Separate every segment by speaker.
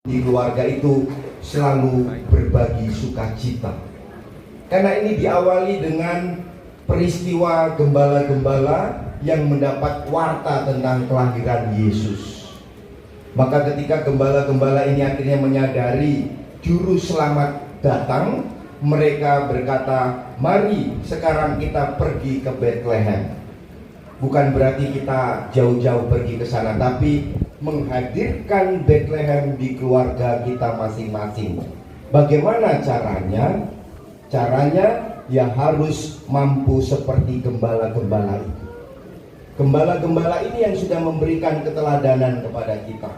Speaker 1: di keluarga itu selalu berbagi sukacita. Karena ini diawali dengan peristiwa gembala-gembala yang mendapat warta tentang kelahiran Yesus. Maka ketika gembala-gembala ini akhirnya menyadari juru selamat datang, mereka berkata, "Mari sekarang kita pergi ke Bethlehem." Bukan berarti kita jauh-jauh pergi ke sana, tapi menghadirkan Bethlehem di keluarga kita masing-masing. Bagaimana caranya? Caranya ya harus mampu seperti gembala-gembala itu. Gembala-gembala ini yang sudah memberikan keteladanan kepada kita.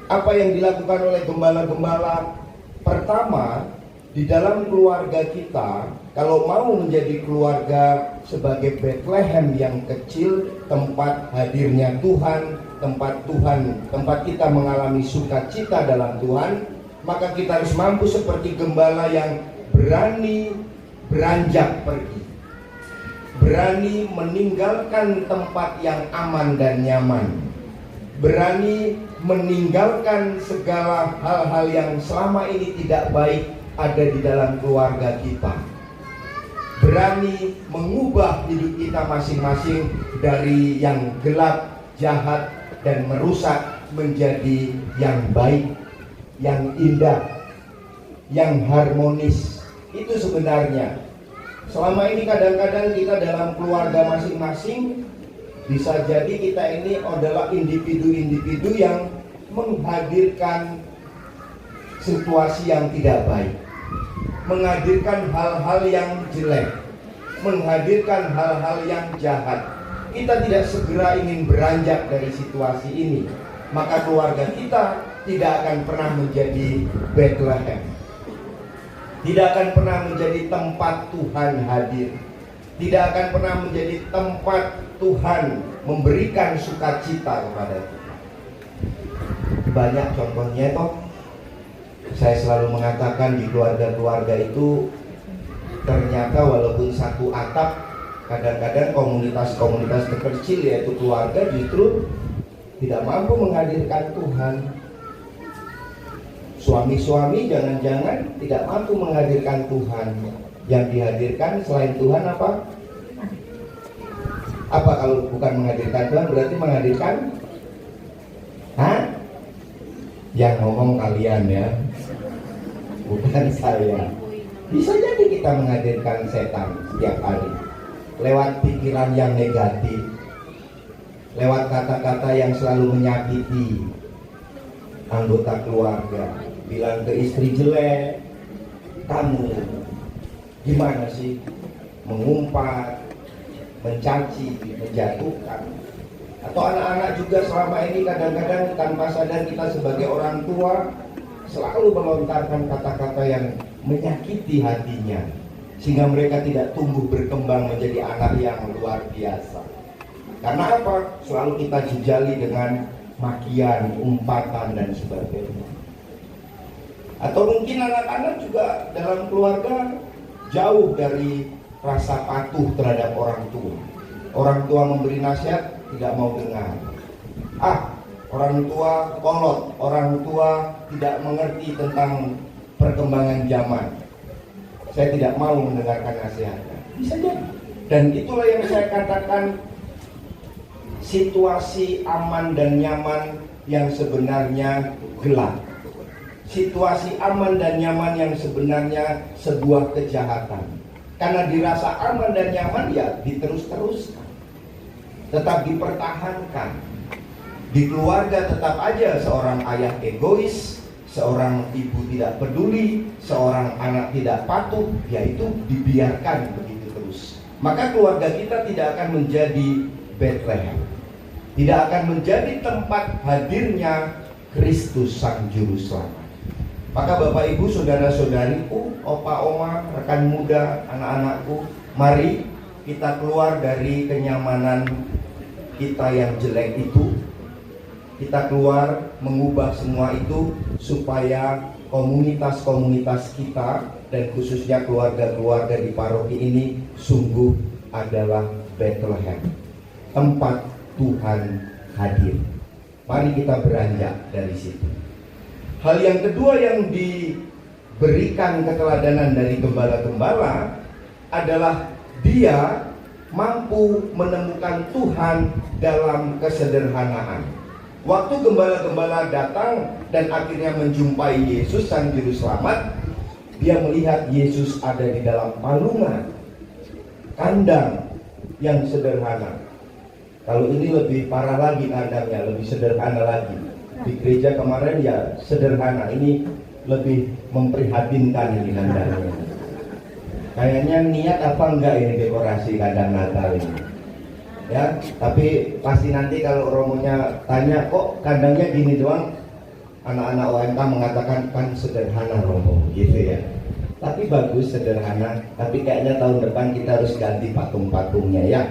Speaker 1: Apa yang dilakukan oleh gembala-gembala? Pertama, di dalam keluarga kita, kalau mau menjadi keluarga sebagai Bethlehem yang kecil, tempat hadirnya Tuhan, tempat kita mengalami sukacita dalam Tuhan, maka kita harus mampu seperti gembala yang berani beranjak pergi, berani meninggalkan tempat yang aman dan nyaman, berani meninggalkan segala hal-hal yang selama ini tidak baik ada di dalam keluarga kita, berani mengubah hidup kita masing-masing dari yang gelap, jahat, dan merusak menjadi yang baik, yang indah, yang harmonis. Itu sebenarnya. Selama ini kadang-kadang kita dalam keluarga masing-masing bisa jadi kita ini adalah individu-individu yang menghadirkan situasi yang tidak baik, menghadirkan hal-hal yang jelek, menghadirkan hal-hal yang jahat. Kita tidak segera ingin beranjak dari situasi ini, maka keluarga kita tidak akan pernah menjadi Bethlehem, tidak akan pernah menjadi tempat Tuhan hadir, tidak akan pernah menjadi tempat Tuhan memberikan sukacita kepada kita. Banyak contohnya toh. Saya selalu mengatakan di keluarga-keluarga itu ternyata walaupun satu atap, kadang-kadang komunitas-komunitas terkecil yaitu keluarga justru tidak mampu menghadirkan Tuhan. Suami-suami jangan-jangan tidak mampu menghadirkan Tuhan. Yang dihadirkan selain Tuhan apa? Apa kalau bukan menghadirkan Tuhan berarti menghadirkan? Yang ngomong kalian ya, bukan saya. Bisa jadi kita menghadirkan setan setiap hari lewat pikiran yang negatif, lewat kata-kata yang selalu menyakiti anggota keluarga. Bilang ke istri jelek, kamu gimana sih, mengumpat, mencaci, menjatuhkan. Atau anak-anak juga selama ini kadang-kadang tanpa sadar kita sebagai orang tua selalu melontarkan kata-kata yang menyakiti hatinya, sehingga mereka tidak tumbuh berkembang menjadi anak yang luar biasa. Karena apa? Selalu kita jejali dengan makian, umpatan, dan sebagainya. Atau mungkin anak-anak juga dalam keluarga jauh dari rasa patuh terhadap orang tua. Orang tua memberi nasihat tidak mau dengar. Orang tua kolot, orang tua tidak mengerti tentang perkembangan zaman. Saya tidak mau mendengarkan nasihatnya. Bisa jadi. Dan itulah yang saya katakan, situasi aman dan nyaman yang sebenarnya gelap. Situasi aman dan nyaman yang sebenarnya sebuah kejahatan. Karena dirasa aman dan nyaman ya diterus-teruskan, tetap dipertahankan. Di keluarga tetap aja seorang ayah egois, seorang ibu tidak peduli, seorang anak tidak patuh, yaitu dibiarkan begitu terus. Maka keluarga kita tidak akan menjadi Bethlehem, tidak akan menjadi tempat hadirnya Kristus Sang Juru Selamat. Maka Bapak Ibu, saudara-saudariku, opa oma, rekan muda, anak-anakku, mari kita keluar dari kenyamanan kita yang jelek itu. Kita keluar mengubah semua itu supaya komunitas-komunitas kita dan khususnya keluarga-keluarga di paroki ini sungguh adalah Bethlehem, tempat Tuhan hadir. Mari kita beranjak dari situ. Hal yang kedua yang diberikan keteladanan dari gembala-gembala adalah dia mampu menemukan Tuhan dalam kesederhanaan. Waktu gembala-gembala datang dan akhirnya menjumpai Yesus sang juru selamat, dia melihat Yesus ada di dalam palungan kandang yang sederhana. Kalau ini lebih parah lagi kandangnya, lebih sederhana lagi. Di gereja kemarin ya sederhana, ini lebih memprihatinkan ini kandangnya. Kayaknya niat apa enggak ini dekorasi kandang Natal ini. Ya, tapi pasti nanti kalau romonya tanya, kok kandangnya gini doang, anak-anak OMK mengatakan kan sederhana Romo, gitu ya. Tapi bagus sederhana, tapi kayaknya tahun depan kita harus ganti patung-patungnya ya.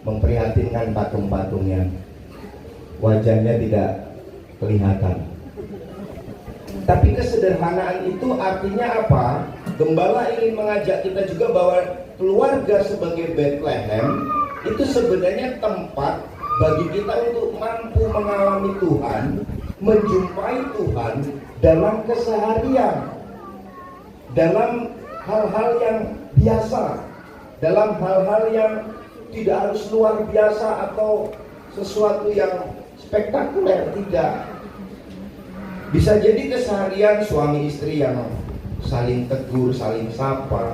Speaker 1: Memprihatinkan patung-patungnya, wajahnya tidak kelihatan. Tapi kesederhanaan itu artinya apa? Gembala ingin mengajak kita juga bahwa keluarga sebagai Bethlehem itu sebenarnya tempat bagi kita untuk mampu mengalami Tuhan, menjumpai Tuhan dalam keseharian, dalam hal-hal yang biasa, dalam hal-hal yang tidak harus luar biasa atau sesuatu yang spektakuler, tidak. Bisa jadi keseharian suami istri yang saling tegur, saling sapa,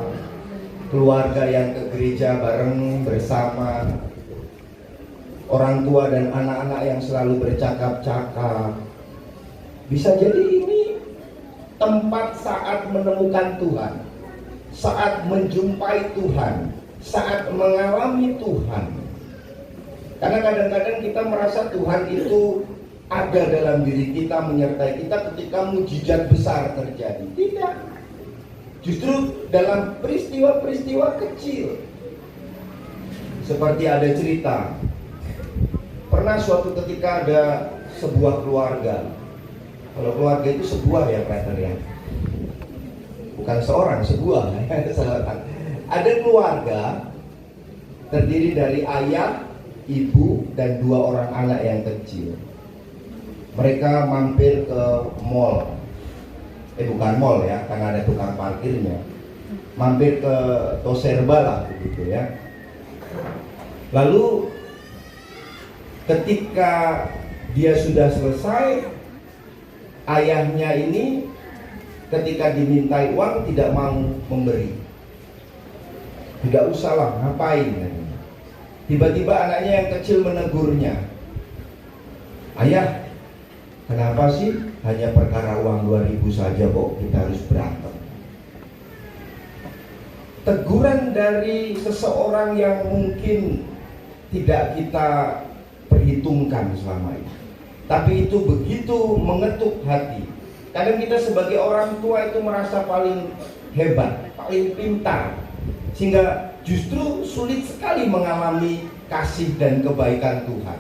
Speaker 1: keluarga yang ke gereja bareng bersama, orang tua dan anak-anak yang selalu bercakap-cakap. Bisa jadi ini tempat saat menemukan Tuhan, saat menjumpai Tuhan, saat mengalami Tuhan. Karena kadang-kadang kita merasa Tuhan itu ada dalam diri kita, menyertai kita ketika mujizat besar terjadi. Tidak. Justru dalam peristiwa-peristiwa kecil. Seperti ada cerita, pernah suatu ketika ada sebuah keluarga. Kalau keluarga itu sebuah ya brother ya, bukan seorang, sebuah. Ada keluarga terdiri dari ayah, ibu, dan 2 orang anak yang kecil. Mereka mampir ke mall. Bukan mall ya, karena ada tukang parkirnya. Mampir ke Toserba lah begitu ya. Lalu ketika dia sudah selesai, ayahnya ini ketika dimintai uang tidak mau memberi. Tidak usahlah, ngapain? Tiba-tiba anaknya yang kecil menegurnya. Ayah, kenapa sih hanya perkara uang 2.000 saja kok kita harus berantem? Teguran dari seseorang yang mungkin tidak kita perhitungkan selama ini, tapi itu begitu mengetuk hati. Kadang kita sebagai orang tua itu merasa paling hebat, paling pintar, sehingga justru sulit sekali mengalami kasih dan kebaikan Tuhan.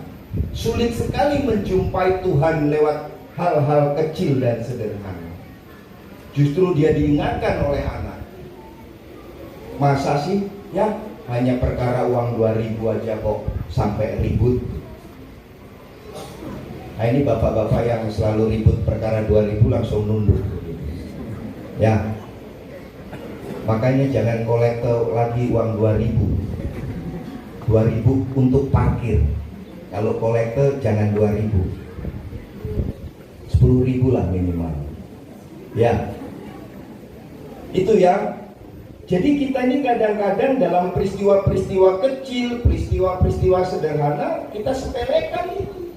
Speaker 1: Sulit sekali menjumpai Tuhan lewat hal-hal kecil dan sederhana. Justru dia diingatkan oleh anak, masa sih ya hanya perkara uang 2.000 aja kok sampai ribut. Nah ini bapak-bapak yang selalu ribut perkara 2.000 langsung nunduk ya. Makanya jangan kolektor lagi uang 2.000 untuk parkir. Kalau kolektor jangan 2.000, 10.000 lah minimal. Ya, itu ya. Jadi kita ini kadang-kadang dalam peristiwa-peristiwa kecil, peristiwa-peristiwa sederhana, kita sepelekan itu.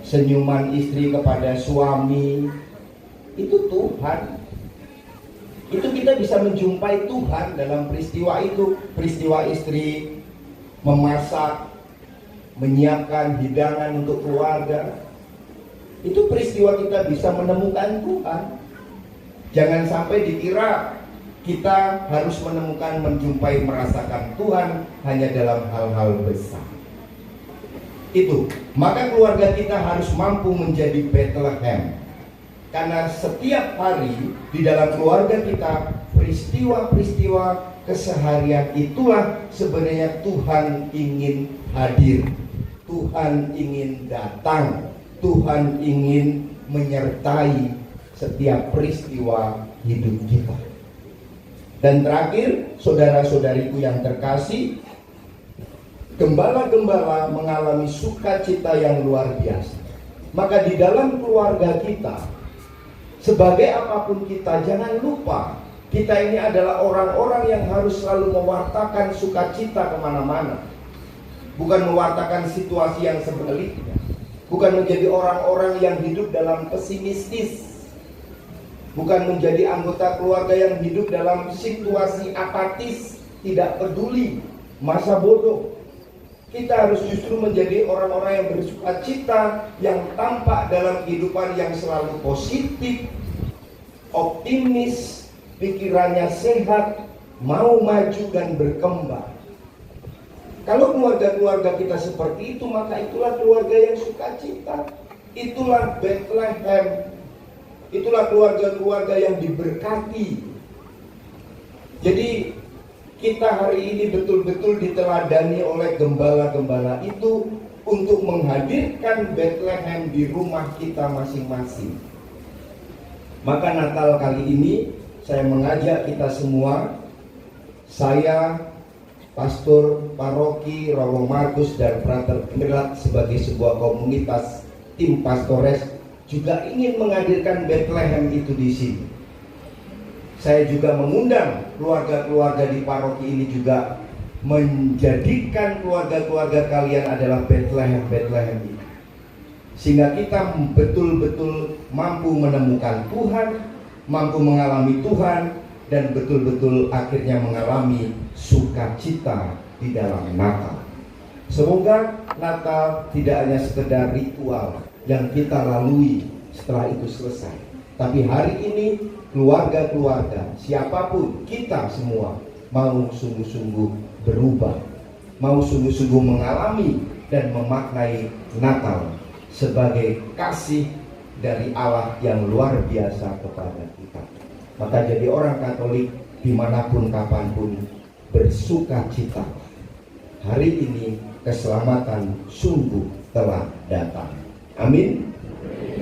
Speaker 1: Senyuman istri kepada suami, itu Tuhan. Itu kita bisa menjumpai Tuhan dalam peristiwa itu. Peristiwa istri memasak, menyiapkan hidangan untuk keluarga, itu peristiwa kita bisa menemukan Tuhan. Jangan sampai dikira kita harus menemukan, menjumpai, merasakan Tuhan hanya dalam hal-hal besar. Itu, maka keluarga kita harus mampu menjadi Bethlehem. Karena setiap hari di dalam keluarga kita, peristiwa-peristiwa keseharian itulah sebenarnya Tuhan ingin hadir. Tuhan ingin datang, Tuhan ingin menyertai setiap peristiwa hidup kita. Dan terakhir, saudara-saudariku yang terkasih, gembala-gembala mengalami sukacita yang luar biasa. Maka di dalam keluarga kita, sebagai apapun kita, jangan lupa kita ini adalah orang-orang yang harus selalu mewartakan sukacita kemana-mana. Bukan mewartakan situasi yang sebaliknya. Bukan menjadi orang-orang yang hidup dalam pesimistis. Bukan menjadi anggota keluarga yang hidup dalam situasi apatis, tidak peduli, masa bodoh. Kita harus justru menjadi orang-orang yang bersukacita, yang tampak dalam kehidupan yang selalu positif, optimis, pikirannya sehat, mau maju dan berkembang. Kalau keluarga-keluarga kita seperti itu, maka itulah keluarga yang sukacita. Itulah Bethlehem. Itulah keluarga-keluarga yang diberkati. Jadi kita hari ini betul-betul diteladani oleh gembala-gembala itu untuk menghadirkan Bethlehem di rumah kita masing-masing. Maka Natal kali ini saya mengajak kita semua, saya, Pastor Paroki Romo Markus dan Frater Milat sebagai sebuah komunitas tim pastores juga ingin menghadirkan Bethlehem itu di sini. Saya juga mengundang keluarga-keluarga di paroki ini juga menjadikan keluarga-keluarga kalian adalah Bethlehem ini. Sehingga kita betul-betul mampu menemukan Tuhan, mampu mengalami Tuhan, dan betul-betul akhirnya mengalami sukacita di dalam Natal. Semoga Natal tidak hanya sekedar ritual yang kita lalui setelah itu selesai, tapi hari ini keluarga-keluarga, siapapun kita semua mau sungguh-sungguh berubah, mau sungguh-sungguh mengalami dan memaknai Natal sebagai kasih dari Allah yang luar biasa kepada kita. Maka jadi orang Katolik dimanapun kapanpun bersukacita. Hari ini keselamatan sungguh telah datang. Amin.